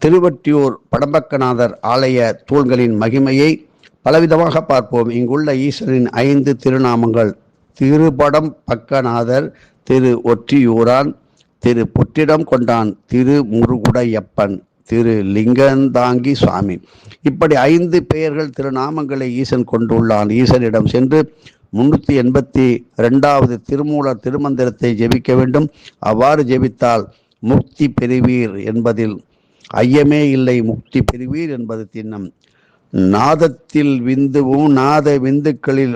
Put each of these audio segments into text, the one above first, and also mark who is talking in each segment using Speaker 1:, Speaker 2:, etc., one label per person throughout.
Speaker 1: திருவொற்றியூர் படம்பக்கநாதர் ஆலய தூண்களின் மகிமையை பலவிதமாக பார்ப்போம். இங்குள்ள ஈஸ்வரின் 5 திருநாமங்கள்: திருபடம் பக்கநாதர், திரு ஒற்றியூரான், திரு புற்றிடம் கொண்டான், திரு முருகுடையப்பன், திரு லிங்கந்தாங்கி சுவாமி. இப்படி 5 பெயர்கள் திருநாமங்களை ஈசன் கொண்டுள்ளான். ஈசனிடம் சென்று 382வது திருமூலர் திருமந்திரத்தை ஜெபிக்க வேண்டும். அவ்வாறு ஜெபித்தால் முக்தி பெறுவீர் என்பதில் ஐயமே இல்லை. முக்தி பெறுவீர் என்பது திண்ணம். நாதத்தில் விந்துவும் நாத விந்துக்களில்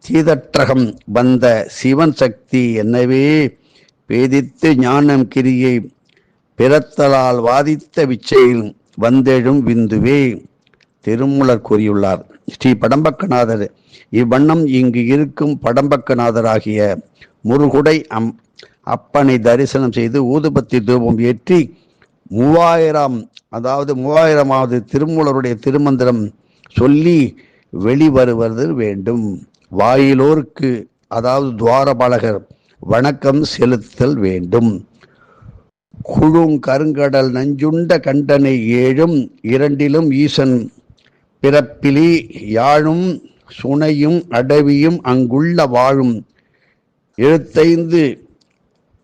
Speaker 1: தீதற்றகம் வந்த சிவன் சக்தி என்னவே பேதித்து ஞானம் கிரியை பிறத்தலால் வாதித்த விச்சையில் வந்தெழும் விந்துவே திருமூலர் கூறியுள்ளார். ஸ்ரீ படம்பக்கநாதர் இவ்வண்ணம் இங்கு இருக்கும் படம்பக்கநாதராகிய முருகுடை அப்பனை தரிசனம் செய்து ஊதுபத்தி தூபம் ஏற்றி 3000வது திருமூலருடைய திருமந்திரம் சொல்லி வெளிவருவது வேண்டும். வாயிலோருக்கு, அதாவது துவாரபாலகர், வணக்கம் செலுத்தல் வேண்டும். குழுங் கருங்கடல் நஞ்சுண்ட கண்டனை 7 2 ஈசன் பிறப்பிலி யாழும் சுனையும் அடவியும் அங்குள்ள வாழும் 75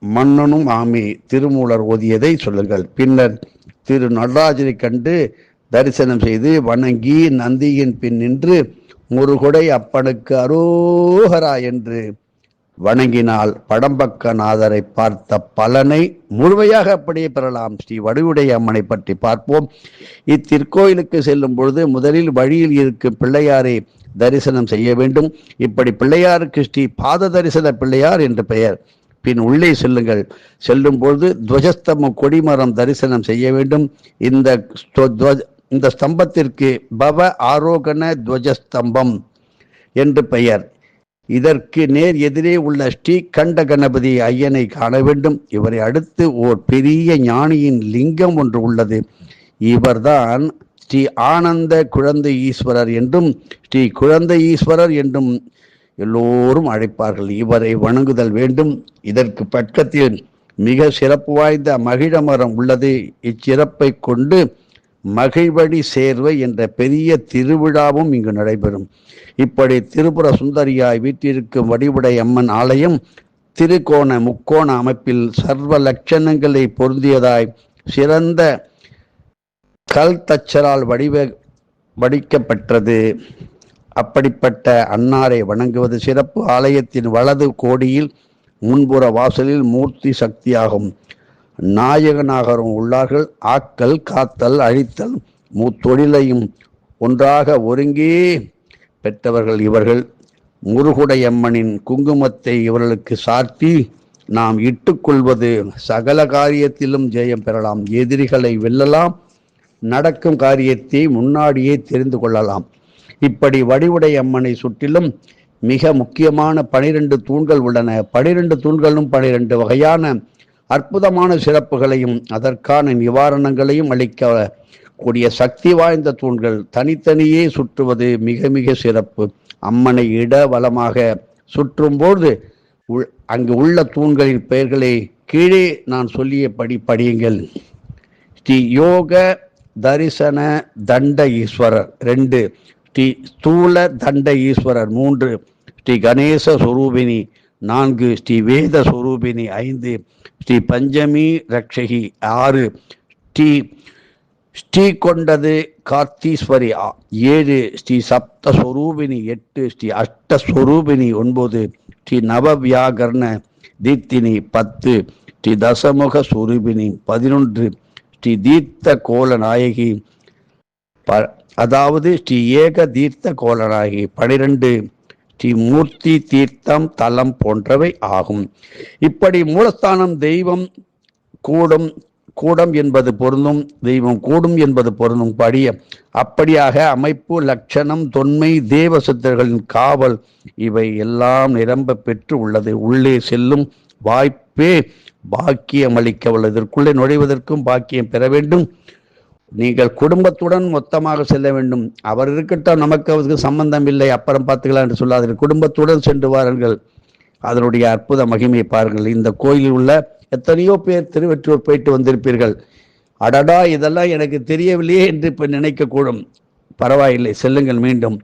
Speaker 1: மன்னனும் ஆமே. திருமூலர் ஓதியதை சொல்லுங்கள். பின்னர் திரு நடராஜரை கண்டு தரிசனம் செய்து வணங்கி நந்தியின் பின் நின்று முருகுடை அப்பனுக்கு அரோகரா என்று வணங்கினால் படம்பக்கநாதரை பார்த்த பலனை முழுமையாக அப்படியே பெறலாம். ஸ்ரீ வடிவுடைய அம்மனை பற்றி பார்ப்போம். இத்திருக்கோயிலுக்கு செல்லும் பொழுது முதலில் வழியில் இருக்கும் பிள்ளையாரை தரிசனம் செய்ய வேண்டும். இப்படி பிள்ளையாருக்கு ஸ்ரீ பாத தரிசன பிள்ளையார் என்று பெயர். பின் உள்ளே செல்லுங்கள். செல்லும் பொழுது துவஜஸ்தம்பம் கொடிமரம் தரிசனம் செய்ய வேண்டும். இந்த ஸ்தம்பத்திற்கு பவ ஆரோகண துவஜஸ்தம்பம் என்று பெயர். இதற்கு நேர் எதிரே உள்ள ஸ்ரீ கண்ட கணபதி ஐயனை காண வேண்டும். இவரை அடுத்து ஓர் பெரிய ஞானியின் லிங்கம் ஒன்று உள்ளது. இவர்தான் ஸ்ரீ ஆனந்த குழந்தை ஈஸ்வரர் என்றும் ஸ்ரீ குழந்தை ஈஸ்வரர் என்றும் எல்லோரும் அழைப்பார்கள். இவரை வணங்குதல் வேண்டும். இதற்கு பக்கத்தில் மிக சிறப்பு வாய்ந்த மகிழ மரம் உள்ளது. இச்சிறப்பை கொண்டு மகிழ்வடி சேர்வை என்ற பெரிய திருவிழாவும் இங்கு நடைபெறும். இப்படி திரிபுர சுந்தரியாய் வீட்டிற்கும் வடிவுடை அம்மன் ஆலயம் திருக்கோண முக்கோண அமைப்பில் சர்வ லட்சணங்களை பொருந்தியதாய் சிறந்த கல் தச்சரால் வடிக்கப்பட்டது. அப்படிப்பட்ட அன்னாரை வணங்குவது சிறப்பு. ஆலயத்தின் வலது கோடியில் முன்புற வாசலில் மூர்த்தி சக்தியாகும் நாயகனாகவும் உள்ளார்கள். ஆக்கல், காத்தல், அழித்தல் முத்தொழிலையும் ஒன்றாக ஒருங்கே பெற்றவர்கள் இவர்கள். முருகுடையம்மனின் குங்குமத்தை இவர்களுக்கு சார்த்தி நாம் இட்டுக்கொள்வது சகல காரியத்திலும் ஜெயம் பெறலாம். எதிரிகளை வெல்லலாம். நடக்கும் காரியத்தை முன்னாடியே தெரிந்து கொள்ளலாம். இப்படி வடிவுடை அம்மனை சுற்றிலும் மிக முக்கியமான 12 தூண்கள் உள்ளன. 12 தூண்களும் 12 வகையான அற்புதமான சிறப்புகளையும் அதற்கான நிவாரணங்களையும் அளிக்க கூடிய சக்தி வாய்ந்த தூண்கள். தனித்தனியே சுற்றுவது மிக மிக சிறப்பு. அம்மனை இட வலமாக சுற்றும்போது அங்கு உள்ள தூண்களின் பெயர்களை கீழே நான் சொல்லியபடி படியுங்கள். ஸ்ரீ யோக தரிசன தண்ட ஈஸ்வரர் 2, ஸ்ரீ ஸ்தூல தண்ட ஈஸ்வரர் 3, ஸ்ரீ கணேச சொரூபிணி 4, ஸ்ரீ வேத சொரூபிணி 5, ஸ்ரீ பஞ்சமி ரக்ஷகி 6, ஸ்ரீ கொண்டது கார்த்தீஸ்வரி 7, ஸ்ரீ சப்த சொரூபிணி 8, ஸ்ரீ அஷ்டஸ்வரூபிணி 9, ஸ்ரீ நவவியாகர்ண தீர்த்தினி 10, ஸ்ரீ தசமுக சொரூபிணி 11, ஸ்ரீ தீர்த்த கோல நாயகி அதாவது ஸ்ரீ ஏக தீர்த்த கோலநாயகி 12, ஸ்ரீ மூர்த்தி தீர்த்தம் தலம் போன்றவை ஆகும். இப்படி மூலஸ்தானம் தெய்வம் கூடம் என்பது பொருந்தும், தெய்வம் கூடும் என்பது பொருந்தும் அப்படியாக அமைப்பு, லட்சணம், தொன்மை, தேவ சித்தர்களின் காவல் இவை எல்லாம் நிரம்ப பெற்று உள்ளது. உள்ளே செல்லும் வாய்ப்பே பாக்கியம் அளிக்க உள்ளது. இதற்குள்ளே நுழைவதற்கும் பாக்கியம் பெற வேண்டும். நீங்கள் குடும்பத்துடன் மொத்தமாக செல்ல வேண்டும். அவர் இருக்கட்டும், நமக்கு அவருக்கு சம்பந்தம் இல்லை, அப்புறம் பார்த்துக்கலாம் என்று சொல்லாதீர்கள். குடும்பத்துடன் சென்று வாருங்கள். அதனுடைய அற்புத மகிமையை பாருங்கள். இந்த கோயிலில் உள்ள எத்தனையோ பேர் திருவொற்றியூர் போயிட்டு வந்திருப்பீர்கள். அடடா, இதெல்லாம் எனக்கு தெரியவில்லையே என்று இப்ப நினைக்கக்கூடும். பரவாயில்லை, செல்லுங்கள் மீண்டும்.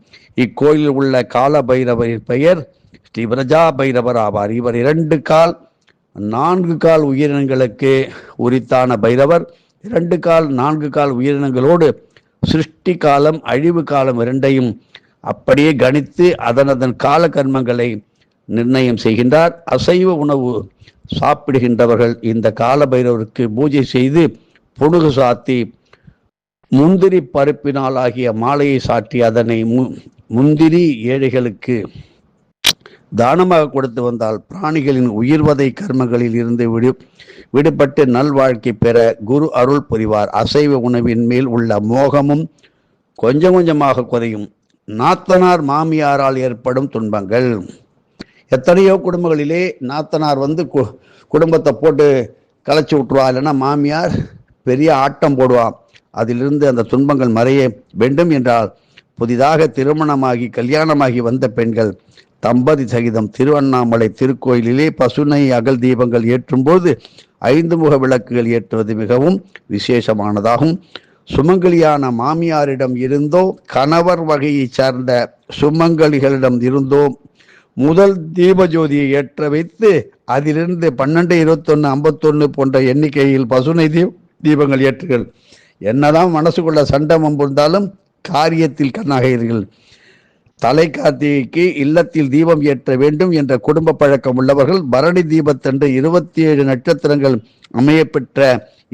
Speaker 1: இக்கோயிலில் உள்ள கால பைரவரின் பெயர் ஸ்ரீ பிரஜா பைரவர் ஆவார். இவர் 2 கால் 4 கால் உயிரினங்களுக்கு உரித்தான பைரவர். 2 கால் 4 கால் உயிரினங்களோடு சிருஷ்டி காலம் அழிவு காலம் இரண்டையும் அப்படியே கணித்து அதனதன் கால கர்மங்களை நிர்ணயம் செய்கின்றார். அசைவ உணவு சாப்பிடுகின்றவர்கள் இந்த கால பைரவருக்கு பூஜை செய்து புணுகு சாத்தி முந்திரி பருப்பினால் ஆகிய மாலையை சாற்றி அதனை முந்திரி ஏழைகளுக்கு தானமாக கொடுத்து வந்தால் பிராணிகளின் உயிர்வதை கர்மங்களில் இருந்து விடுபட்டு நல்வாழ்க்கை பெற குரு அருள் புரிவார். அசைவ உணவின் மேல் உள்ள மோகமும் கொஞ்சம் கொஞ்சமாக குறையும். நாத்தனார் மாமியாரால் ஏற்படும் துன்பங்கள். எத்தனையோ குடும்பங்களிலே நாத்தனார் குடும்பத்தை போட்டு கலைச்சி விட்டுருவா, இல்லைன்னா மாமியார் பெரிய ஆட்டம் போடுவான். அதிலிருந்து அந்த துன்பங்கள் மறைய வேண்டும் என்றால் புதிதாக திருமணமாகி கல்யாணமாகி வந்த பெண்கள் தம்பதி சகிதம் திருவண்ணாமலை திருக்கோயிலிலே பசுனை அகல் தீபங்கள் ஏற்றும் போது 5 முக விளக்குகள் ஏற்றுவது மிகவும் விசேஷமானதாகும். சுமங்கலியான மாமியாரிடம் இருந்தோ கணவர் வகையை சார்ந்த சுமங்கலிகளிடம் இருந்தோ முதல் தீபஜோதியை ஏற்ற வைத்து அதிலிருந்து 12, 21, 51 போன்ற எண்ணிக்கையில் பசுனை தீபங்கள் ஏற்றுகள். என்னதான் மனசுக்குள்ள சண்டமம் இருந்தாலும் காரியத்தில் கண்ணாகிறீர்கள். தலை கார்த்திகைக்கு இல்லத்தில் தீபம் ஏற்ற வேண்டும் என்ற குடும்ப பழக்கம் உள்ளவர்கள் பரணி தீபத்தன்று 27 நட்சத்திரங்கள் அமையப்பெற்ற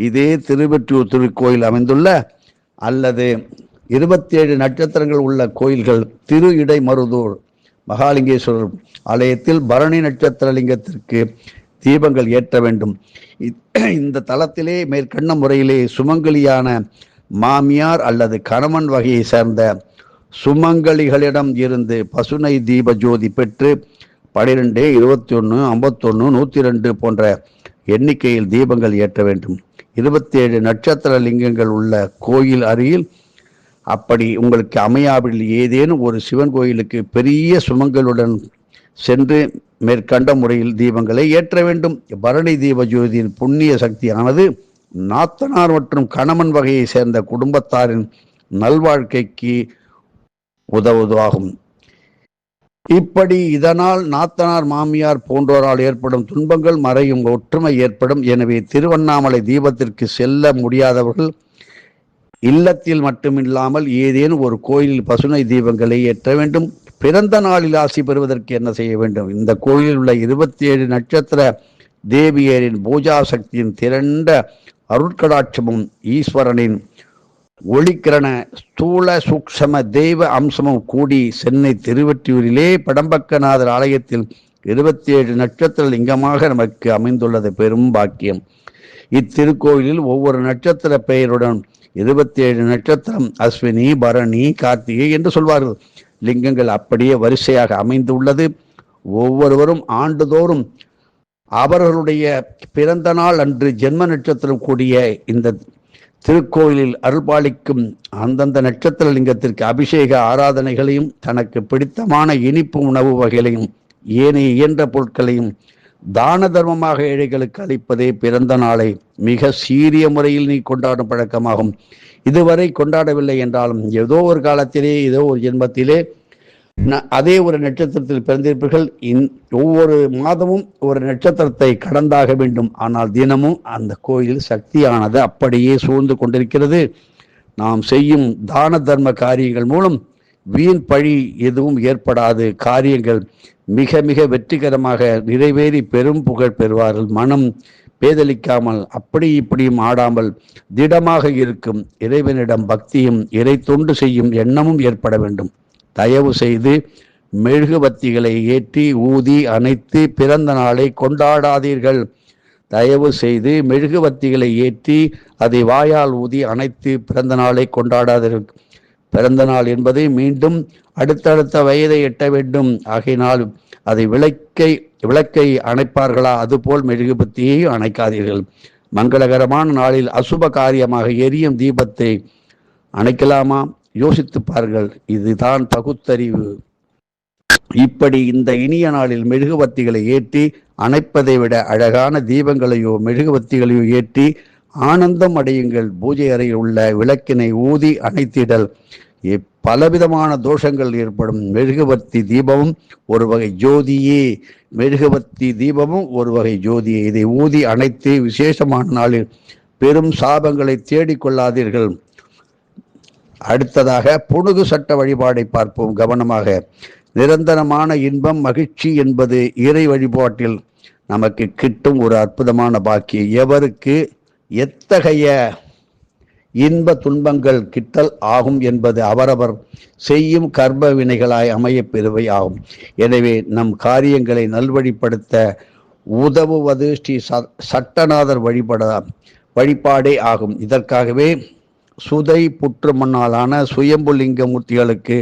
Speaker 1: இதே திருவெற்றியூர் திருக்கோயில் அமைந்துள்ள அல்லது 27 நட்சத்திரங்கள் உள்ள கோயில்கள் திரு இடைமருதூர் மகாலிங்கேஸ்வரர் ஆலயத்தில் பரணி நட்சத்திர லிங்கத்திற்கு தீபங்கள் ஏற்ற வேண்டும். இந்த தலத்திலே மேற்கண்ட முறையிலே சுமங்கலியான மாமியார் அல்லது கணவன் வகையை சேர்ந்த சுமங்கலிகளிடம் இருந்து பசுனை தீப ஜோதி பெற்று 12, 21, 51, 102 போன்ற எண்ணிக்கையில் தீபங்கள் ஏற்ற வேண்டும். 27 நட்சத்திர லிங்கங்கள் உள்ள கோயில் அருகில் அப்படி உங்களுக்கு அமையாவில் ஏதேனும் ஒரு சிவன் கோயிலுக்கு பெரிய சுமங்களுடன் சென்று மேற்கண்ட முறையில் தீபங்களை ஏற்ற வேண்டும். பரணி தீப ஜோதியின் புண்ணிய சக்தியானது நாத்தனார் மற்றும் கணவன் வகையை சேர்ந்த குடும்பத்தாரின் நல்வாழ்க்கைக்கு உதவுவதாகும். இப்படி இதனால் நாத்தனார் மாமியார் போன்றோரால் ஏற்படும் துன்பங்கள் மறையும், ஒற்றுமை ஏற்படும். எனவே திருவண்ணாமலை தீபத்திற்கு செல்ல முடியாதவர்கள் இல்லத்தில் மட்டுமில்லாமல் ஏதேனும் ஒரு கோயிலில் பசுனை தீபங்களை ஏற்ற வேண்டும். பிறந்த நாளில் ஆசி பெறுவதற்கு என்ன செய்ய வேண்டும்? இந்த கோயிலில் உள்ள 27 நட்சத்திர தேவியரின் பூஜா சக்தியின் திரண்ட அருட்கடாட்சமும் ஈஸ்வரனின் ஒளிக்கிரண ஸ்தூல சூக்ஷம தெய்வ அம்சமும் கூடி சென்னை திருவெற்றியூரிலே படம்பக்கநாதர் ஆலயத்தில் 27 நட்சத்திர லிங்கமாக நமக்கு அமைந்துள்ளது பெரும் பாக்கியம். இத்திருக்கோயிலில் ஒவ்வொரு நட்சத்திர பெயருடன் 27 நட்சத்திரம் அஸ்வினி, பரணி, கார்த்திகை என்று சொல்வார்கள். லிங்கங்கள் அப்படியே வரிசையாக அமைந்துள்ளது. ஒவ்வொருவரும் ஆண்டுதோறும் அவர்களுடைய பிறந்த நாள் அன்று ஜென்ம நட்சத்திரம் கூடிய இந்த திருக்கோயிலில் அருள்பாலிக்கும் அந்தந்த நட்சத்திர லிங்கத்திற்கு அபிஷேக ஆராதனைகளையும் தனக்கு பிடித்தமான இனிப்பு உணவு வகைகளையும் ஏனைய இயன்ற பொருட்களையும் தான தர்மமாக ஏழைகளுக்கு அளிப்பதே பிறந்த நாளை மிக சீரிய முறையில் நீ கொண்டாடும் பழக்கமாகும். இதுவரை கொண்டாடவில்லை என்றாலும் ஏதோ ஒரு காலத்திலே ஏதோ ஒரு ஜென்மத்திலே அதே ஒரு நட்சத்திரத்தில் பிறந்திருப்பீர்கள். ஒவ்வொரு மாதமும் ஒரு நட்சத்திரத்தை கடந்தாக வேண்டும். ஆனால் தினமும் அந்த கோயில் சக்தியானது அப்படியே சூழ்ந்து கொண்டிருக்கிறது. நாம் செய்யும் தான தர்ம காரியங்கள் மூலம் வீண் பழி எதுவும் ஏற்படாது. காரியங்கள் மிக மிக வெற்றிகரமாக நிறைவேறி பெரும் புகழ் பெறுவார்கள். மனம் பேதலிக்காமல் அப்படி இப்படியும் ஆடாமல் திடமாக இருக்கும். இறைவனிடம் பக்தியும் இறை தொண்டு செய்யும் எண்ணமும் ஏற்பட வேண்டும். தயவு செய்து மெழுகுவத்திகளை ஏற்றி ஊதி அணைத்து பிறந்த நாளை கொண்டாடாதீர்கள். தயவு செய்து மெழுகுவத்திகளை ஏற்றி அதை வாயால் ஊதி அணைத்து பிறந்த நாளை கொண்டாடாதீர்கள். பிறந்த நாள் என்பது மீண்டும் அடுத்தடுத்த வயதை எட்ட வேண்டும். ஆகையினால் அதை விளக்கை அணைப்பார்களா, அதுபோல் மெழுகுபத்தியை அணைக்காதீர்கள். மங்களகரமான நாளில் அசுப காரியமாக எரியும் தீபத்தை அணைக்கலாமா? யோசித்து பாருங்கள். இதுதான் பகுத்தறிவு. இப்படி இந்த இனிய நாளில் மெழுகுவத்திகளை ஏற்றி அணைப்பதை விட அழகான தீபங்களையோ மெழுகுவத்திகளையோ ஏற்றி ஆனந்தம் அடையுங்கள். பூஜை அறையில் உள்ள விளக்கினை ஊதி அணைத்திடல். பலவிதமான தோஷங்கள் ஏற்படும். மெழுகுவர்த்தி தீபமும் ஒரு வகை ஜோதியே. மெழுகுவர்த்தி தீபமும் ஒரு வகை ஜோதியே. இதை ஊதி அணைத்து விசேஷமான நாளில் பெரும் சாபங்களை தேடிக்கொள்ளாதீர்கள். அடுத்ததாக புனுகு சட்ட வழிபாடை பார்ப்போம் கவனமாக. நிரந்தரமான இன்பம் மகிழ்ச்சி என்பது இறை வழிபாட்டில் நமக்கு கிட்டும் ஒரு அற்புதமான பாக்கியம். எவருக்கு எத்தகைய இன்ப துன்பங்கள் கிட்டல் ஆகும் என்பது அவரவர் செய்யும் கர்ம வினைகளாய் அமைய பெறுவை ஆகும். எனவே நம் காரியங்களை நல்வழிப்படுத்த உதவுவது ஸ்ரீ சட்டநாதர் வழிபாடே ஆகும். இதற்காகவே சுதை புற்று மண்ணாலான சுயம்புலிங்க மூர்த்திகளுக்கு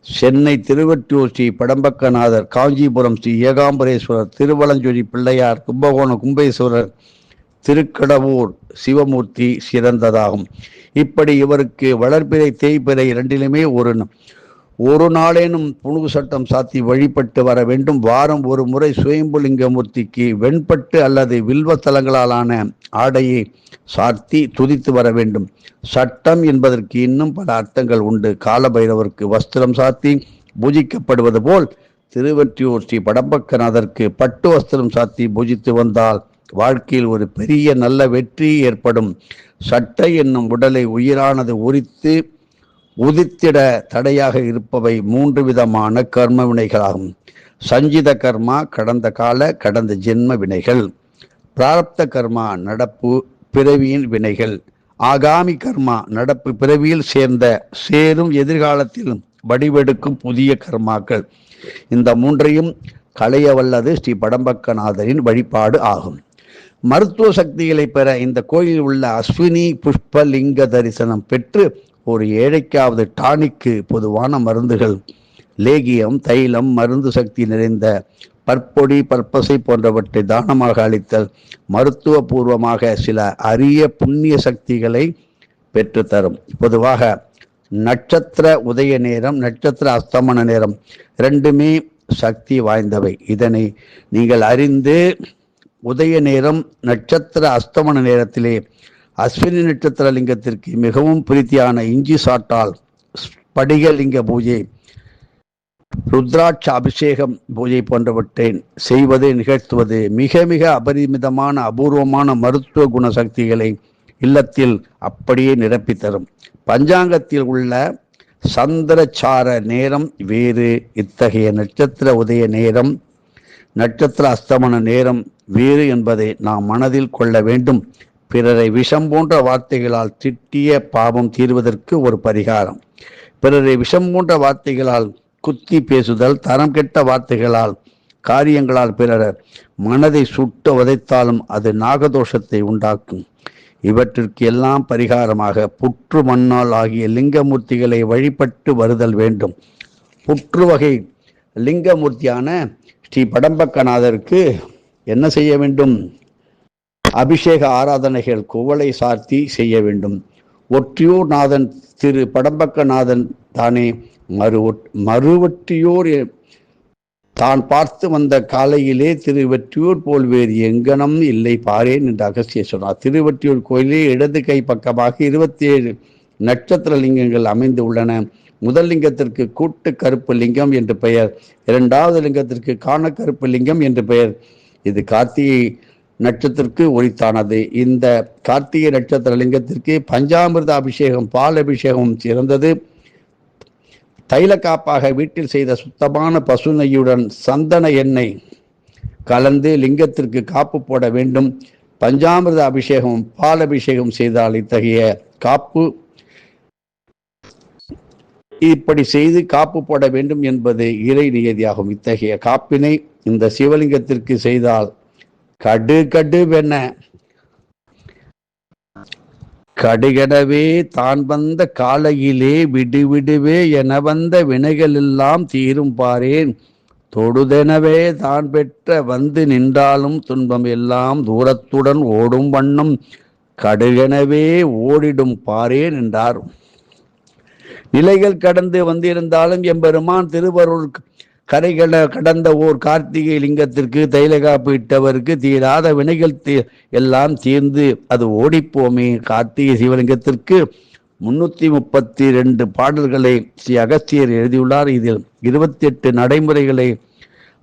Speaker 1: சென்னை திருவொற்றியூர் ஸ்ரீ படம்பக்கநாதர், காஞ்சிபுரம் ஸ்ரீ ஏகாம்பரேஸ்வரர், திருவலஞ்சுழி பிள்ளையார், கும்பகோணம் கும்பேஸ்வரர், திருக்கடவூர் சிவமூர்த்தி சிறந்ததாகும். இப்படி இவருக்கு வளர்பிறை தேய்பிறை இரண்டிலுமே ஒரு நாளேனும் புனுகு சட்டம் சாத்தி வழிபட்டு வர வேண்டும். வாரம் ஒரு முறை சுயம்புலிங்க மூர்த்திக்கு வெண்பட்டு அல்லது வில்வத்தலங்களாலான ஆடையை சாத்தி துதித்து வர வேண்டும். சட்டம் என்பதற்கு இன்னும் பல அர்த்தங்கள் உண்டு. காலபைரவருக்கு வஸ்திரம் சாத்தி பூஜிக்கப்படுவது போல் திருவொற்றியூர் ஸ்ரீ படம்பக்கநாதருக்கு பட்டு வஸ்திரம் சாத்தி பூஜித்து வந்தால் வாழ்க்கையில் ஒரு பெரிய நல்ல வெற்றி ஏற்படும். சட்டை என்னும் உடலை உயிரானது உதித்திட தடையாக இருப்பவை 3 விதமான கர்ம வினைகளாகும். சஞ்சித கர்மா கடந்த கால கடந்த ஜென்ம வினைகள், பிராரப்த கர்மா நடப்பு பிறவியின் வினைகள், ஆகாமி கர்மா நடப்பு பிறவியில் சேரும் எதிர்காலத்தில் வடிவெடுக்கும் புதிய கர்மாக்கள். இந்த 3ஐயும் களைய வல்லது ஸ்ரீ படம்பக்கநாதரின் வழிபாடு ஆகும். மருத்துவ சக்திகளை பெற இந்த கோயிலில் உள்ள அஸ்வினி புஷ்பலிங்க தரிசனம் பெற்று ஒரு ஏழைக்காவது டானிக்கு பொதுவான மருந்துகள், லேகியம், தைலம், மருந்து சக்தி நிறைந்த பற்பொடி, பற்பசை போன்றவற்றை தானமாக அளித்தல் மருத்துவ பூர்வமாக சில அரிய புண்ணிய சக்திகளை பெற்றுத்தரும். பொதுவாக நட்சத்திர உதய நேரம், நட்சத்திர அஸ்தமன நேரம் இரண்டுமே சக்தி வாய்ந்தவை. இதனை நீங்கள் அறிந்து உதய நேரம், நட்சத்திர அஸ்தமன நேரத்திலே அஸ்வினி நட்சத்திர லிங்கத்திற்கு மிகவும் பிரீத்தியான இஞ்சி சாட்டால் ஸ்படிகலிங்க பூஜை, ருத்ராட்ச அபிஷேகம் பூஜை போன்றவற்றை நிகழ்த்துவது மிக மிக அபரிமிதமான அபூர்வமான மருத்துவ குண சக்திகளை இல்லத்தில் அப்படியே நிரப்பி தரும். பஞ்சாங்கத்தில் உள்ள சந்திரச்சார நேரம் வேறு, இத்தகைய நட்சத்திர உதய நேரம், நட்சத்திர அஸ்தமன நேரம் வேறு என்பதை நாம் மனதில் கொள்ள வேண்டும். பிறரை விஷம் போன்ற வார்த்தைகளால் திட்டிய பாவம் தீர்வதற்கு ஒரு பரிகாரம். பிறரை விஷம் போன்ற வார்த்தைகளால் குத்தி பேசுதல், தரம் கெட்ட வார்த்தைகளால் காரியங்களால் பிறர் மனதை சுட்டு உதைத்தாலும் அது நாகதோஷத்தை உண்டாக்கும். இவற்றிற்கு எல்லாம் பரிகாரமாக புற்று மண்ணால் ஆகிய லிங்கமூர்த்திகளை வழிபட்டு வருதல் வேண்டும். புற்று வகை லிங்கமூர்த்தியான ஸ்ரீ படம்பக்கநாதருக்கு என்ன செய்ய வேண்டும்? அபிஷேக ஆராதனைகள் குவளை சார்த்தி செய்ய வேண்டும். ஒற்றியூர் நாதன் திரு படம்பக்கநாதன் தானே மறுவொற்றியூர் தான் பார்த்து வந்த காலையிலே திருவொற்றியூர் போல் வேறு எங்கனம் இல்லை பாரேன் என்று அகஸ்தியர் சொன்னார். திருவொற்றியூர் கோயிலே இடது கை பக்கமாக 27 நட்சத்திர லிங்கங்கள் அமைந்து உள்ளன. முதல் லிங்கத்திற்கு கூட்டு கருப்பு லிங்கம் என்று பெயர், 2வது லிங்கத்திற்கு காண கருப்பு லிங்கம் என்று பெயர். இது கார்த்திகை நட்சத்திற்கு உரித்தானது. இந்த கார்த்திகை நட்சத்திர லிங்கத்திற்கு பஞ்சாமிர்த அபிஷேகம், பால் அபிஷேகம் சிறந்தது. தைல காப்பாக வீட்டில் செய்த சுத்தமான பசு நெய்யுடன் சந்தன எண்ணெய் கலந்து லிங்கத்திற்கு காப்பு போட வேண்டும். பஞ்சாமிர்த அபிஷேகம், பால் அபிஷேகம் செய்தால் இத்தகைய காப்பு இப்படி செய்து காப்பு போட வேண்டும் என்பது இறை நியதியாகும். இத்தகைய காப்பினை இந்த சிவலிங்கத்திற்கு செய்தால் கடுகடவே தான் வந்த காலையிலே விடுவிடுவே என வந்த வினைகள் எல்லாம் தீரும் பாரேன், தொடுதெனவே தான் பெற்ற வந்து நின்றாலும் துன்பம் எல்லாம் தூரத்துடன் ஓடும் வண்ணம் கடுகெனவே ஓடிடும் பாரேன் என்றார். நிலைகள் கடந்து வந்திருந்தாலும் எம்பெருமான் திருவருள் கரைகளை கடந்த ஓர் கார்த்திகை லிங்கத்திற்கு தைலகாப்பு இட்டவருக்கு தீராத வினைகள் எல்லாம் தீர்ந்து அது ஓடிப்போமே. கார்த்திகை சிவலிங்கத்திற்கு 332 பாடல்களை ஸ்ரீ அகஸ்தியர் எழுதியுள்ளார். இதில் 28 நடைமுறைகளை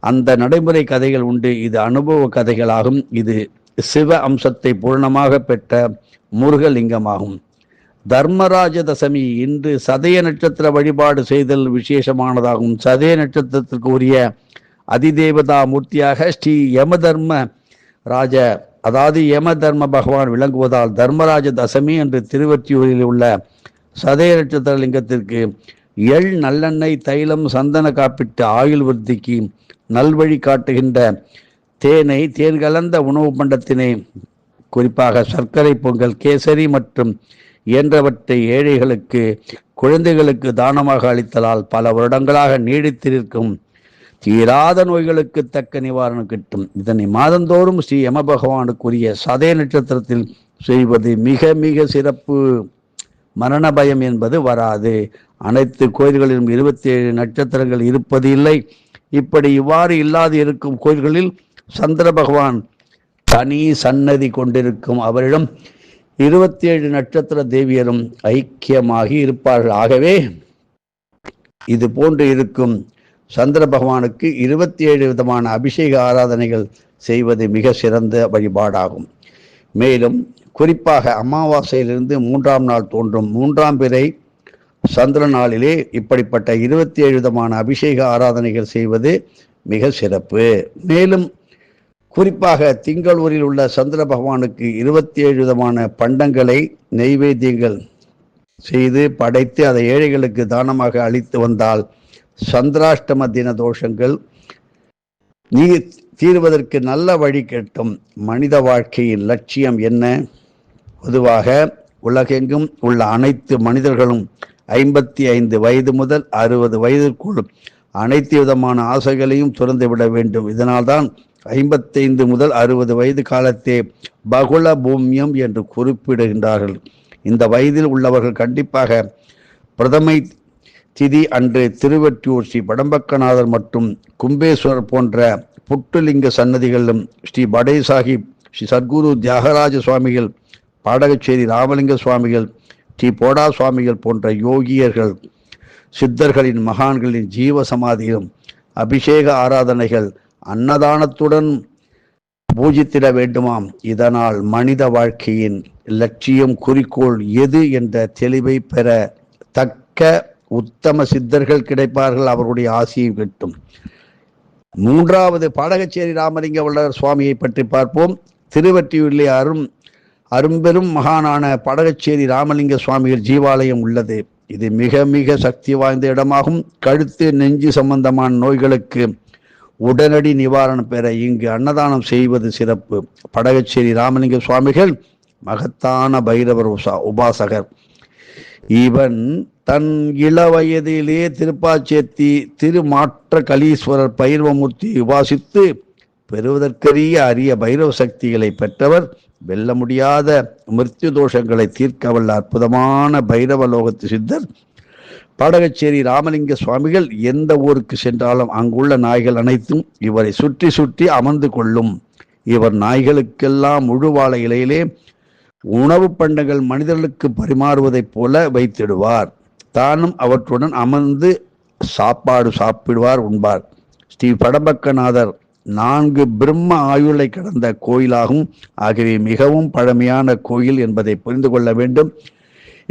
Speaker 1: அந்த நடைமுறை கதைகள் உண்டு. இது அனுபவ கதைகளாகும். இது சிவ அம்சத்தை பூர்ணமாக பெற்ற முருகலிங்கமாகும். தர்மராஜ தசமி இன்று சதய நட்சத்திர வழிபாடு செய்தல் விசேஷமானதாகும். சதய நட்சத்திரத்திற்கு உரிய அதிதேவதா மூர்த்தியாக ஸ்ரீ யமதர்ம ராஜ அதாவது யம தர்ம பகவான் விளங்குவதால் தர்மராஜ தசமி என்று திருவொற்றியூரில் உள்ள சதய நட்சத்திர லிங்கத்திற்கு எள் நல்லெண்ணெய் தைலம் சந்தன காப்பிட்டு ஆயுள் விருத்திக்கு நல்வழி காட்டுகின்ற தேனை தேன் கலந்த உணவு பண்டத்தினை குறிப்பாக சர்க்கரை பொங்கல் கேசரி மற்றும் இயன்றவற்றை ஏழைகளுக்கு குழந்தைகளுக்கு தானமாக அளித்தலால் பல வருடங்களாக நீடித்திருக்கும் தீராத நோய்களுக்கு தக்க நிவாரணம் கிட்டும். இதனை மாதந்தோறும் ஸ்ரீ யம பகவானுக்குரிய சதய நட்சத்திரத்தில் செய்வது மிக மிக சிறப்பு. மரண பயம் என்பது வராது. அனைத்து கோயில்களிலும் 27 நட்சத்திரங்கள் இருப்பது இல்லை. இவ்வாறு இல்லாது இருக்கும் கோயில்களில் சந்திர பகவான் தனி சன்னதி கொண்டிருக்கும். அவரிடம் 27 நட்சத்திர தேவியரும் ஐக்கியமாகி இருப்பார்கள். ஆகவே இது போன்று இருக்கும் சந்திர பகவானுக்கு 27 விதமான அபிஷேக ஆராதனைகள் செய்வது மிக சிறந்த வழிபாடாகும். மேலும் குறிப்பாக அமாவாசையிலிருந்து 3ஆம் நாள் தோன்றும் 3ஆம் பிறை சந்திர நாளிலே இப்படிப்பட்ட 27 விதமான அபிஷேக ஆராதனைகள் செய்வது மிக சிறப்பு. மேலும் குறிப்பாக திங்களூரில் உள்ள சந்திர பகவானுக்கு 27 விதமான பண்டங்களை நெய்வேத்தியங்கள் செய்து படைத்து அதை ஏழைகளுக்கு தானமாக அளித்து வந்தால் சந்திராஷ்டம தின தோஷங்கள் தீர்வதற்கு நல்ல வழி கேட்டும். மனித வாழ்க்கையின் லட்சியம் என்ன? பொதுவாக உலகெங்கும் உள்ள அனைத்து மனிதர்களும் 55 வயது முதல் 60 வயதிற்குள் அனைத்து விதமான ஆசைகளையும் துறந்துவிட வேண்டும். இதனால்தான் 55 முதல் 60 வயது காலத்தே பகுல பூமியம் என்று குறிப்பிடுகின்றார்கள். இந்த வயதில் உள்ளவர்கள் கண்டிப்பாக பிரதமை திதி அன்று திருவொற்றியூர் ஸ்ரீ படம்பக்கநாதர் மற்றும் கும்பேஸ்வரர் போன்ற புட்டுலிங்க சன்னதிகளிலும் ஸ்ரீ படே சாஹிப், ஸ்ரீ சத்குரு தியாகராஜ சுவாமிகள், பாடகச்சேரி ராமலிங்க சுவாமிகள், ஸ்ரீ போடா சுவாமிகள் போன்ற யோகியர்கள் சித்தர்களின் மகான்களின் ஜீவ சமாதியிலும் அபிஷேக ஆராதனைகள் அன்னதானத்துடன் பூஜித்திட வேண்டுமாம். இதனால் மனித வாழ்க்கையின் லட்சியம் குறிக்கோள் எது என்ற தெளிவை பெற தக்க உத்தம சித்தர்கள் கிடைப்பார்கள். அவருடைய ஆசியை கிட்டும். 3வது பாடகச்சேரி ராமலிங்க வள்ளலார் சுவாமியை பற்றி பார்ப்போம். திருவொற்றியூரிலே அரும்பெரும் மகானான பாடகச்சேரி ராமலிங்க சுவாமிகள் ஜீவாலயம் உள்ளது. இது மிக மிக சக்தி வாய்ந்த இடமாகும். கழுத்து நெஞ்சு சம்பந்தமான நோய்களுக்கு உடனடி நிவாரணம் பெற இங்கு அன்னதானம் செய்வது சிறப்பு. படகச்சேரி ராமலிங்க சுவாமிகள் மகத்தான பைரவர் உபாசகர். இவன் தன் இள வயதிலே திருப்பாச்சேத்தி திருமாற்ற கலீஸ்வரர் பைரவமூர்த்தி உபாசித்து பெறுவதற்கரிய அரிய பைரவ சக்திகளை பெற்றவர். வெல்ல முடியாத மிருத்யு தோஷங்களை தீர்க்க வல்ல அற்புதமான பைரவ லோகத்து சித்தர் பாடகச்சேரி ராமலிங்க சுவாமிகள். எந்த ஊருக்கு சென்றாலும் அங்குள்ள நாய்கள் அனைத்தும் இவரை சுற்றி சுற்றி அமர்ந்து கொள்ளும். இவர் நாய்களுக்கெல்லாம் முழுவாழ இலையிலே உணவு பண்டங்கள் மனிதர்களுக்கு பரிமாறுவதைப் போல வைத்திடுவார். தானும் அவற்றுடன் அமர்ந்து சாப்பாடு சாப்பிடுவார், உண்பார். ஸ்ரீ படம்பக்கநாதர் 4 பிரம்ம ஆயுளை கடந்த கோயிலாகும். ஆகவே மிகவும் பழமையான கோயில் என்பதை புரிந்து கொள்ள வேண்டும்.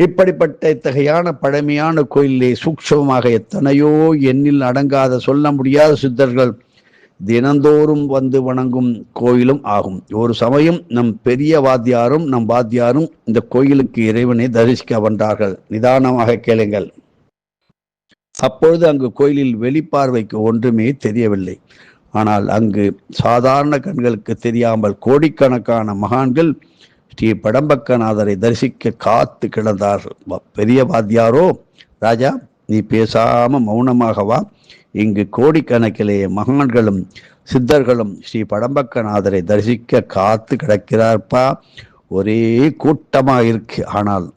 Speaker 1: இப்படிப்பட்ட இத்தகையான பழமையான கோயிலே சூக்ஷமமாக எத்தனையோ எண்ணில் அடங்காத சொல்ல முடியாத சித்தர்கள் தினந்தோறும் வந்து வணங்கும் கோயிலும் ஆகும். ஒரு சமயம் நம் பெரிய வாத்தியாரும் நம் வாத்தியாரும் இந்த கோயிலுக்கு இறைவனை தரிசிக்க வந்தார்கள். நிதானமாக கேளுங்கள். அப்பொழுது அங்கு கோயிலில் வெளிப்பார்வைக்கு ஒன்றுமே தெரியவில்லை. ஆனால் அங்கு சாதாரண கண்களுக்கு தெரியாமல் கோடிக்கணக்கான மகான்கள் ஸ்ரீ படம்பக்கநாதரை தரிசிக்க காத்து கிடந்தார்கள். பெரிய வாத்தியாரோ, ராஜா நீ பேசாம மௌனமாகவா, இங்கு கோடிக்கணக்கிலே மகான்களும் சித்தர்களும் ஸ்ரீ படம்பக்கநாதரை தரிசிக்க காத்து கிடக்கிறார்ப்பா. ஒரே கூட்டமா இருக்கு. ஆனால்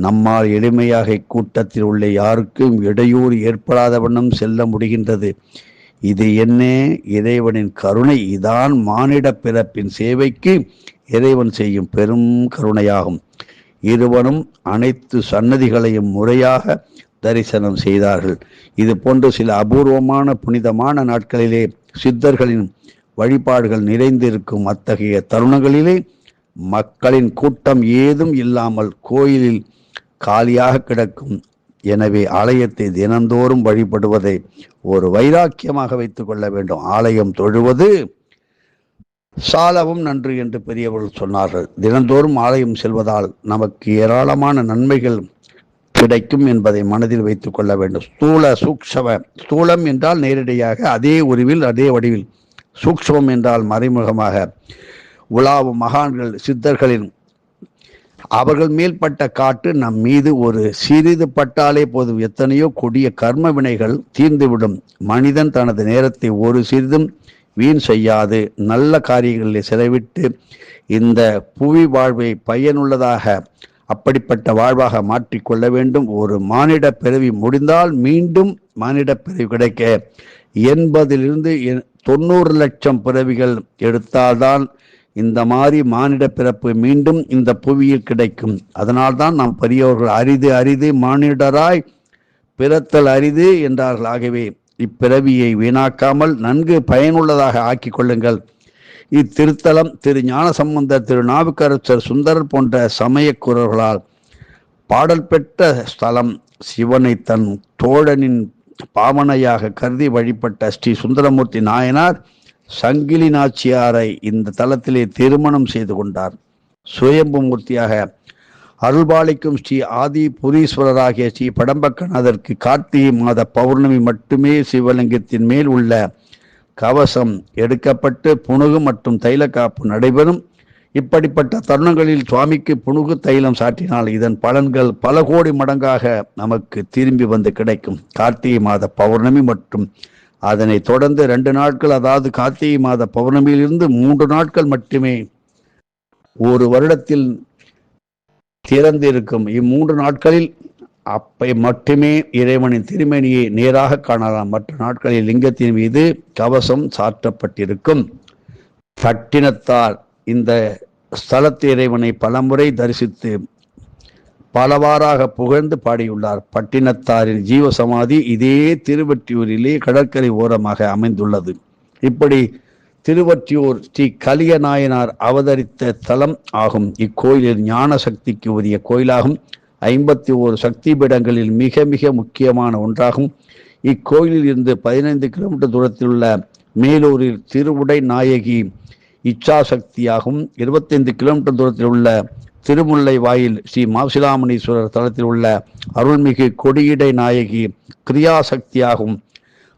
Speaker 1: நம்மால் எளிமையாக இக்கூட்டத்தில் உள்ள யாருக்கும் இடையூறு ஏற்படாத வண்ணம் செல்ல முடிகின்றது. இது என்ன இறைவனின் கருணை, இதான் மானிட பிறப்பின் சேவைக்கு இறைவன் செய்யும் பெரும் கருணையாகும். இருவனும் அனைத்து சன்னதிகளையும் முறையாக தரிசனம் செய்தார்கள். இது போன்ற சில அபூர்வமான புனிதமான நாட்களிலே சித்தர்களின் வழிபாடுகள் நிறைந்திருக்கும் அத்தகைய தருணங்களிலே மக்களின் கூட்டம் ஏதும் இல்லாமல் கோயிலில் காலியாக கிடக்கும். எனவே ஆலயத்தை தினந்தோறும் வழிபடுவதை ஒரு வைராக்கியமாக வைத்துக் கொள்ள வேண்டும். ஆலயம் தொழுவது சாலவும் நன்று என்று பெரியவர்கள் சொன்னார்கள். தினந்தோறும் ஆலயம் செல்வதால் நமக்கு ஏராளமான நன்மைகள் கிடைக்கும் என்பதை மனதில் வைத்துக் கொள்ள வேண்டும். ஸ்தூலம் என்றால் நேரடியாக அதே உருவில் அதே வடிவில், சூக்ஷ்மம் என்றால் மறைமுகமாக உலாவும் மகான்கள் சித்தர்களின் அவர்கள் மேல்பட்ட காட்டு நம் மீது ஒரு சிறிது பட்டாலே போதும், எத்தனையோ கொடிய கர்ம வினைகள் தீர்ந்துவிடும். மனிதன் தனது நேரத்தை ஒரு சிறிதும் வீண் செய்யாது நல்ல காரியங்களில் செலவிட்டு இந்த புவி வாழ்வை பயனுள்ளதாக அப்படிப்பட்ட வாழ்வாக மாற்றிக்கொள்ள வேண்டும். ஒரு மானிட பிறவி முடிந்தால் மீண்டும் மானிட பிறவி கிடைக்க 80 90 லட்சம் பிறவிகள் எடுத்தால்தான் இந்த மாதிரி மானிட பிறப்பு மீண்டும் இந்த புவியில் கிடைக்கும். அதனால்தான் நாம் பெரியவர்கள் அரிது மானிடராய் பிறத்தல் அரிது என்றார்கள். ஆகவே இப்பிறவியை வீணாக்காமல் நன்கு பயனுள்ளதாக ஆக்கிக் கொள்ளுங்கள். இத்திருத்தலம் திரு ஞானசம்பந்தர், திரு நாவுக்கரசர், சுந்தரர் போன்ற சமயக்குறவர்களால் பாடல் பெற்ற ஸ்தலம். சிவனை தன் தோழனின் பாவனையாக கருதி வழிபட்ட ஸ்ரீ சுந்தரமூர்த்தி நாயனார் சங்கிலி நாச்சியாரை இந்த தலத்திலே திருமணம் செய்து கொண்டார். சுயம்பு மூர்த்தியாக அருள்பாலிக்கும் ஸ்ரீ ஆதி புரீஸ்வரராகிய ஸ்ரீ படம்பக்கநாதருக்கு கார்த்திகை மாத பௌர்ணமி மட்டுமே சிவலிங்கத்தின் மேல் உள்ள கவசம் எடுக்கப்பட்டு புனுகு மற்றும் தைல காப்பு நடைபெறும். இப்படிப்பட்ட தருணங்களில் சுவாமிக்கு புனுகு தைலம் சாற்றினால் இதன் பலன்கள் பல கோடி மடங்காக நமக்கு திரும்பி வந்து கிடைக்கும். கார்த்திகை மாத பௌர்ணமி மற்றும் அதனை தொடர்ந்து 2 நாட்கள், அதாவது கார்த்திகை மாத பௌர்ணமியிலிருந்து 3 நாட்கள் மட்டுமே ஒரு வருடத்தில் திறந்திருக்கும். இம்மூன்று நாட்களில் அப்பை மட்டுமே இறைவனின் திருமேனியை நேராக காணலாம். மற்ற நாட்களில் லிங்கத்தின் மீது கவசம் சாற்றப்பட்டிருக்கும். பட்டினத்தார் இந்த ஸ்தலத்து இறைவனை பலமுறை தரிசித்து பலவாறாக புகழ்ந்து பாடியுள்ளார். பட்டினத்தாரின் ஜீவசமாதி இதே திருவொற்றியூரிலே கடற்கரை ஓரமாக அமைந்துள்ளது. இப்படி திருவொற்றியூர் ஸ்ரீ கலிய நாயனார் அவதரித்த தலம் ஆகும். இக்கோயிலில் ஞான சக்திக்கு உரிய கோயிலாகும். 51 சக்தி பீடங்களில் மிக மிக முக்கியமான ஒன்றாகும். இக்கோயிலில் இருந்து 15 கிலோமீட்டர் தூரத்தில் உள்ள மேலூரில் திருவுடை நாயகி இச்சாசக்தியாகும். 25 கிலோமீட்டர் தூரத்தில் உள்ள திருமுல்லை வாயில் ஸ்ரீ மாசிலாமணீஸ்வரர் தலத்தில் உள்ள அருள்மிகு கொடியிடை நாயகி கிரியாசக்தியாகும்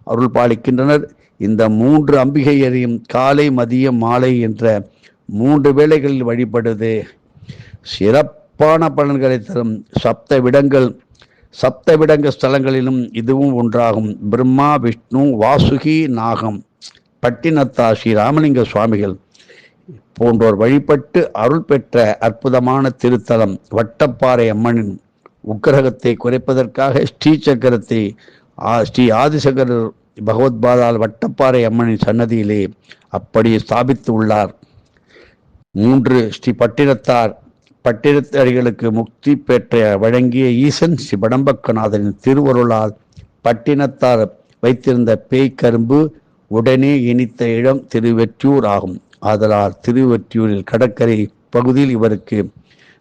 Speaker 1: அருள் பாலிக்கின்றனர். இந்த 3 அம்பிகையரையும் காலை, மதியம், மாலை என்ற 3 வேளைகளில் வழிபடுது சிறப்பான பலன்களை தரும். சப்தவிடங்க ஸ்தலங்களிலும் இதுவும் ஒன்றாகும். பிரம்மா, விஷ்ணு, வாசுகி, நாகம், பட்டினத்தா ஸ்ரீ ராமலிங்க சுவாமிகள் போன்றோர் வழிபட்டு அருள் பெற்ற அற்புதமான திருத்தலம். வட்டப்பாறை அம்மனின் உக்கிரகத்தை குறைப்பதற்காக ஸ்ரீசக்கரத்தை ஸ்ரீ ஆதிசங்கரர் பகவத்பாதால் வட்டப்பாறை அம்மனின் சன்னதியிலே அப்படி ஸ்தாபித்து உள்ளார். 3 ஸ்ரீ பட்டினத்தடிகளுக்கு முக்தி பெற்ற வழங்கிய ஈசன் ஸ்ரீ படம்பக்கநாதனின் திருவருளால் பட்டினத்தார் வைத்திருந்த பேய்கரும்பு உடனே இனித்த இடம் திருவொற்றியூர் ஆகும். ஆதலால் திருவொற்றியூரில் கடற்கரை பகுதியில் இவருக்கு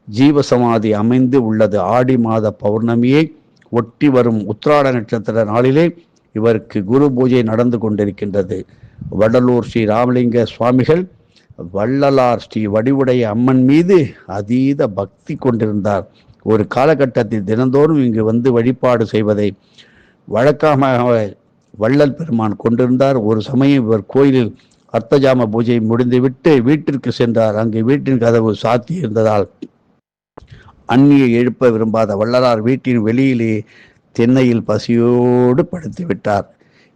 Speaker 1: ஜீவசமாதி அமைந்து உள்ளது. ஆடி மாத பௌர்ணமியை ஒட்டி வரும் உத்திராட நட்சத்திர நாளிலே இவருக்கு குரு பூஜை நடந்து கொண்டிருக்கின்றது. வடலூர் ஸ்ரீ ராமலிங்க சுவாமிகள் வள்ளலார் ஸ்ரீ வடிவுடைய அம்மன் மீது அதீத பக்தி கொண்டிருந்தார். ஒரு காலகட்டத்தில் தினந்தோறும் இங்கு வந்து வழிபாடு செய்வதை வழக்கமாக வள்ளல் பெருமான் கொண்டிருந்தார். ஒரு சமயம் இவர் கோயிலில் அர்த்தஜாம பூஜை முடிந்துவிட்டு வீட்டிற்கு சென்றார். அங்கு வீட்டின் கதவு சாத்தி இருந்ததால் அந்நியை எழுப்ப விரும்பாத வள்ளலார் வீட்டின் வெளியிலே திண்ணையில் பசியோடு படுத்து விட்டார்.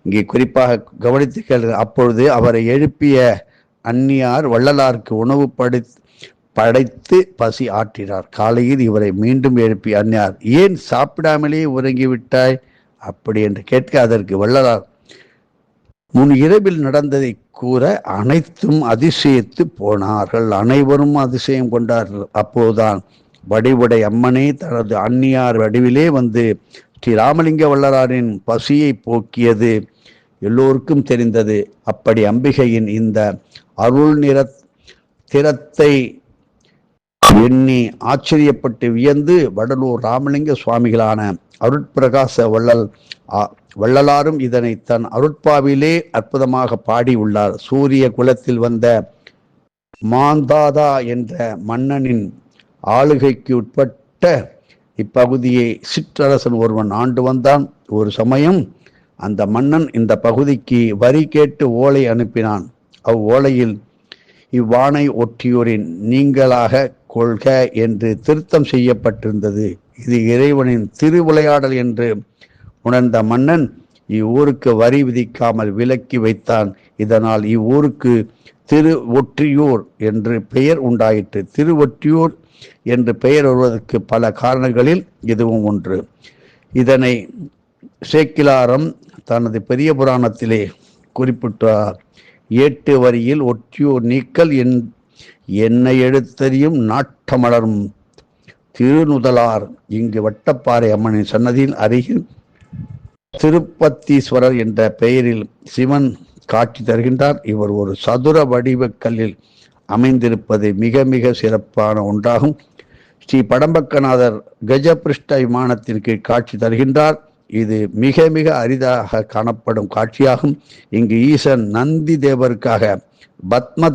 Speaker 1: இங்கே குறிப்பாக கவனித்து அப்பொழுது அவரை எழுப்பிய அந்நியார் வள்ளலாருக்கு உணவு படைத்து பசி ஆற்றினார். காலையில் இவரை மீண்டும் எழுப்பிய அந்நியார், ஏன் சாப்பிடாமலே உறங்கிவிட்டாய் அப்படி என்று கேட்க, அதற்கு வள்ளலார், முன் இரவில் நடந்ததை கூற அனைத்தும் அதிசயித்து போனார்கள். அனைவரும் அதிசயம் கொண்டார்கள். அப்போதுதான் வடிவுடை அம்மனே தனது அந்நியார் வடிவிலே வந்து ஸ்ரீ ராமலிங்க வள்ளலாரின் பசியை போக்கியது எல்லோருக்கும் தெரிந்தது. அப்படி அம்பிகையின் இந்த அருள் திறத்தை எண்ணி ஆச்சரியப்பட்டு வியந்து வடலூர் ராமலிங்க சுவாமிகளான அருட்பிரகாச வள்ளலாரும் இதனை தன் அருட்பாவிலே அற்புதமாக பாடியுள்ளார். சூரிய குலத்தில் வந்த மாந்தாதா என்ற மன்னனின் ஆளுகைக்கு உட்பட்ட இப்பகுதியை சிற்றரசன் ஒருவன் ஆண்டு வந்தான். ஒரு சமயம் அந்த மன்னன் இந்த பகுதிக்கு வரி கேட்டு ஓலை அனுப்பினான். அவ்வோலையில் இவ்வாணை ஒற்றியோரின் நீங்களாக கொள்க என்று திருத்தம் செய்யப்பட்டிருந்தது. இது இறைவனின் திருவிளையாடல் என்று உணர்ந்த மன்னன் இவ்வூருக்கு வரி விதிக்காமல் விலக்கி வைத்தான். இதனால் இவ்வூருக்கு திருவொற்றியூர் என்று பெயர் உண்டாயிற்று. திருவொற்றியூர் என்று பெயர் வருவதற்கு பல காரணங்களில் இதுவும் ஒன்று. இதனை சேக்கிலாரம் தனது பெரிய புராணத்திலே குறிப்பிட்டார். 8 வரியில் ஒற்றியூர் நீக்கல் என்னை எழுத்தறியும் நாட்டமலரும் திருநுதலார். இங்கு வட்டப்பாறை அம்மனின் சன்னதியில் அருகில் திருப்பத்தீஸ்வரர் என்ற பெயரில் சிவன் காட்சி தருகின்றார். இவர் ஒரு சதுர வடிவக்கல்லில் அமைந்திருப்பது மிக மிக சிறப்பான ஒன்றாகும். ஸ்ரீ படம்பக்கநாதர் கஜபிருஷ்ட விமானத்திற்கு காட்சி தருகின்றார். இது மிக மிக அரிதாக காணப்படும் காட்சியாகும். இங்கு ஈசன் நந்தி தேவருக்காக பத்ம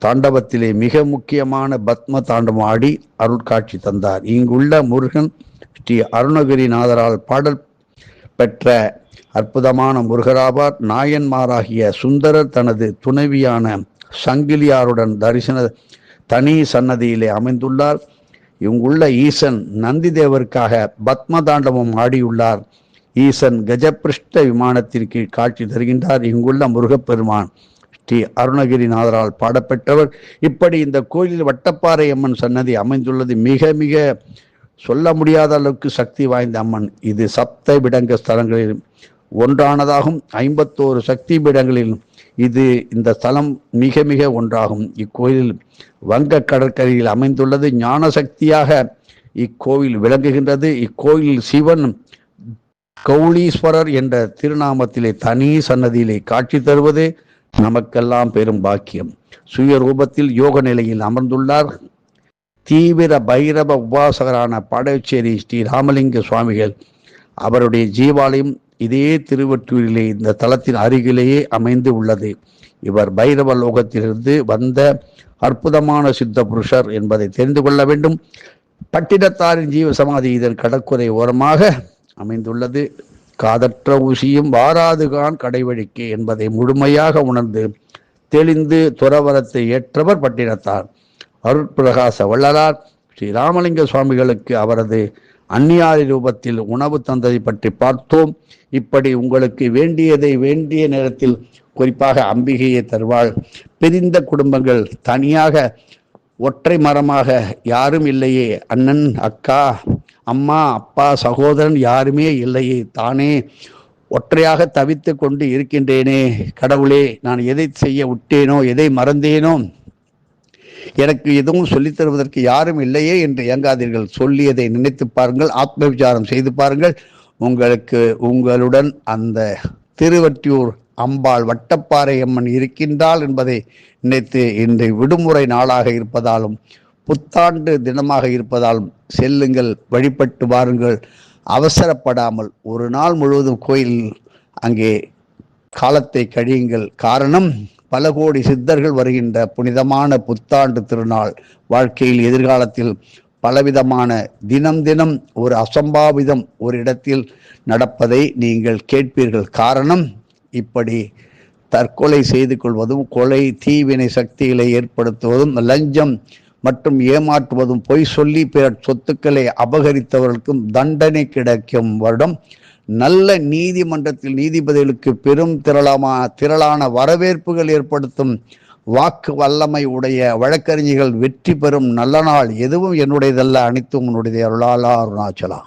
Speaker 1: தாண்டவத்திலே மிக முக்கியமான பத்ம தாண்டவம் ஆடி அருட்காட்சி தந்தார். இங்குள்ள முருகன் ஸ்ரீ அருணகிரிநாதரால் பாடல் பெற்ற அற்புதமான முருகராவார். நாயன்மாராகிய சுந்தரர் தனது துணைவியான சங்கிலியாருடன் தனி சன்னதியிலே அமைந்துள்ளார். இங்குள்ள ஈசன் நந்தி தேவருக்காக பத்ம தாண்டவம் ஆடியுள்ளார். ஈசன் கஜபிருஷ்ட விமானத்திற்கு காட்சி தருகின்றார். இங்குள்ள முருகப்பெருமான் ஸ்ரீ அருணகிரிநாதரால் பாடப்பெற்றவர். இப்படி இந்த கோயிலில் வட்டப்பாறை அம்மன் சன்னதி அமைந்துள்ளது. மிக மிக சொல்ல முடியாத அளவுக்கு சக்தி வாய்ந்த அம்மன். இது சப்த விடங்க ஸ்தலங்களில் ஒன்றானதாகும். 51 சக்தி பீடங்களில் இந்த ஸ்தலம் மிக மிக ஒன்றாகும். இக்கோயில் வங்க கடற்கரையில் அமைந்துள்ளது. ஞான சக்தியாக இக்கோவில் விளங்குகின்றது. இக்கோயிலில் சிவன் கௌளீஸ்வரர் என்ற திருநாமத்திலே தனி சன்னதியிலே காட்சி தருவது நமக்கெல்லாம் பெரும் பாக்கியம். சுய ரூபத்தில் யோக நிலையில் அமர்ந்துள்ளார். தீவிர பைரவ உபாசகரான பாடச்சேரி ஸ்ரீ ராமலிங்க சுவாமிகள் அவருடைய ஜீவாலயம் இதே திருவொற்றியூரிலே இந்த தலத்தின் அருகிலேயே அமைந்து உள்ளது. இவர் பைரவ லோகத்திலிருந்து வந்த அற்புதமான சித்த புருஷர் என்பதை தெரிந்து கொள்ள வேண்டும். பட்டினத்தாரின் ஜீவ சமாதி இதன் கடற்கரை ஓரமாக அமைந்துள்ளது. காதற்ற ஊசியும் வாராதுகான் கடைவழிக்கு என்பதை முழுமையாக உணர்ந்து தெளிந்து துறவரத்தை ஏற்றவர் பட்டினத்தார். அருட்பிரகாச வள்ளலார் ஸ்ரீ ராமலிங்க சுவாமிகளுக்கு அவரது அந்நியாரி ரூபத்தில் உணவு தந்ததை பற்றி பார்த்தோம். இப்படி உங்களுக்கு வேண்டியதை வேண்டிய நேரத்தில் குறிப்பாக அம்பிகையை தருவாள். பிரிந்த குடும்பங்கள் தனியாக ஒற்றை மரமாக யாரும் இல்லையே, அண்ணன் அக்கா அம்மா அப்பா சகோதரன் யாருமே இல்லையே, தானே ஒற்றையாக தவித்து கொண்டு இருக்கின்றேனே, கடவுளே நான் எதை செய்ய விட்டேனோ எதை மறந்தேனோ, எனக்கு எதுவும் சொல்லித் தருவதற்கு யாரும் இல்லையே என்று இயங்காதீர்கள். சொல்லியதை நினைத்து பாருங்கள், ஆத்ம விசாரம் செய்து பாருங்கள். உங்களுடன் அந்த திருவொற்றியூர் அம்பாள் வட்டப்பாறை அம்மன் இருக்கின்றாள் என்பதை நினைத்து இன்று விடுமுறை நாளாக இருப்பதாலும் புத்தாண்டு தினமாக இருப்பதாலும் செல்லுங்கள், வழிபட்டு வாருங்கள். அவசரப்படாமல் ஒரு நாள் முழுவதும் கோயிலில் அங்கே காலத்தை கழியுங்கள். காரணம், பல கோடி சித்தர்கள் வருகின்ற புனிதமான புத்தாண்டு திருநாள். வாழ்க்கையில் எதிர்காலத்தில் பலவிதமான தினம் ஒரு அசம்பாவிதம் ஒரு இடத்தில் நடப்பதை நீங்கள் கேட்பீர்கள். காரணம், இப்படி தற்கொலை செய்து கொள்வதும், கொலை தீவினை சக்திகளை ஏற்படுத்துவதும், லஞ்சம் மற்றும் ஏமாற்றுவதும், பொய் சொல்லி பிற சொத்துக்களை அபகரித்தவர்களுக்கும் தண்டனை கிடைக்கும் வருடம். நல்ல நீதிமன்றத்தில் நீதிபதிகளுக்கு பெரும் திரளான வரவேற்புகள் ஏற்படுத்தும் வாக்கு வல்லமை உடைய வழக்கறிஞர்கள் வெற்றி பெறும் நல்ல நாள். எதுவும் என்னுடையதல்ல, அனைத்தும் உன்னுடைய அருளாலா அருணாச்சலா.